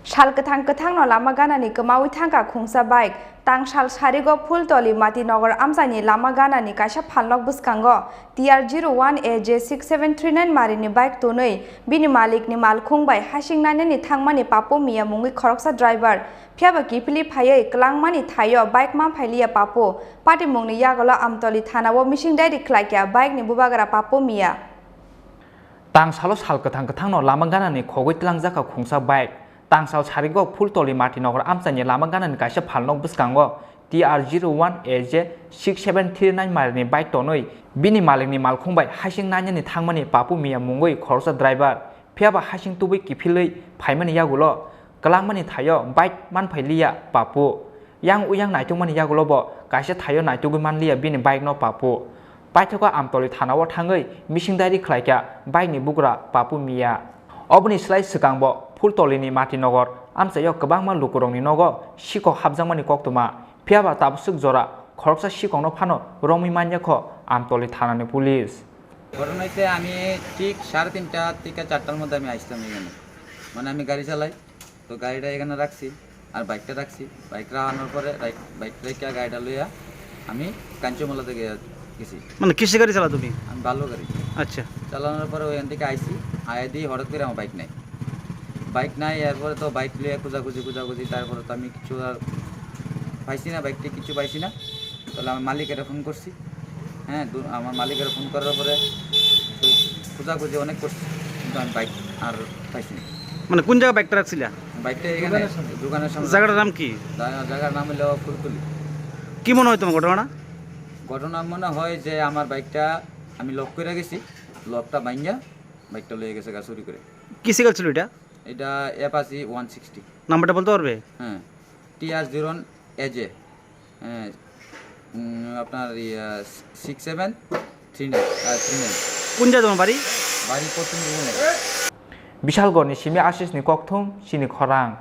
Shal Kwthangno lama ganani kemawi thangka khungsa bike tang shal sarigo phultoli mati nogor amchani lama ganani kaisa phalnok buskango TR01AJ6739 marini bike tonoi bini malik ni malkhung bai hasingnaine ni thangmani papo miya mungwi khoroksa driver phiaba kipili phayei klangmani thayo bike ma phailia papo pati mungni yagolo Amtali Thana wo missing dai khlaikya bike ni bubagara papo miya tang salo shal Kwthangno lama ganani khogoi tlangjaka khungsa bike tangsal sarigo phultoli mati nogor amchani lama ganani kaisa phalnok buskango TR01AJ6739 marini bike tonoi bini malikni malkhungbai hasing nanyani thangmani papu miya mungoi khorsa driver phiaba hasing tubui kifilei phaimani yagulo klangmani thayo bike manphailia papu yang uyang naitungmani yagulo bo kaisa thayo naitugui manlia bini bike no papu paithoko Amtali Thanao thangoi missingdairi khlaikya bike ni bugra papu miya oboni slai sikangbo Phultolini mati nogor Amchaio kwbangma lukurongni nogo sikok habjangmani koktoma phiaba tabsuk jora khoroksa sikokno phano rongmi manyakho Amtali Thanani police ঘটনাতে আমি ঠিক 3:30টা থেকে 4টার মধ্যে আমি আসলাম এখানে মানে আমি গাড়ি চালাই তো গাড়িটা এখানে রাখছি আর বাইকটা রাখছি বাইক রাখানোর পরে বাইক রেখে গাড়িটা লইয়া আমি কাঞ্চনমালা থেকে গেছি মানে কিসে গাড়ি চালা তুমি আমি ভালো গাড়ি আচ্ছা চালানোর পরে ওইখান থেকে আইছি আয়া দিয়ে হঠাৎ করে আমার বাইক নাই এরপরে তো বাইক লিয়ে খোঁজাখুঁজি তারপরে তো আমি কিছু আর পাইছি না বাইকটি কিছু পাইছি না তাহলে আমার মালিকের ফোন করছি হ্যাঁ আমার মালিকের ফোন করার পরে খোঁজাখুঁজি অনেক করছি কিন্তু আমি বাইক আর পাইছি না মানে কোন জায়গায় বাইকটা রাখছিলা বাইকটা এখানে দোকানের সামনে জায়গাটার নাম কি জায়গার নাম হলো ফুলতুলি কি মনে হয় তোমার ঘটনা মনে হয় যে আমার বাইকটা আমি লক করে গেছি লকটা ভাঙিয়া বাইকটা লয়ে গেছে গা চুরি করে কি সাইকেল ছিল এটা এটা অ্যাপাচি 160 নাম্বারটা বলতে পারবে হ্যাঁ TR01AJ আপনার 6739 কোন জায়গা তোমার বাড়ি Kwthangno Bishalgorni simi asisni Kwthang Chini Khorang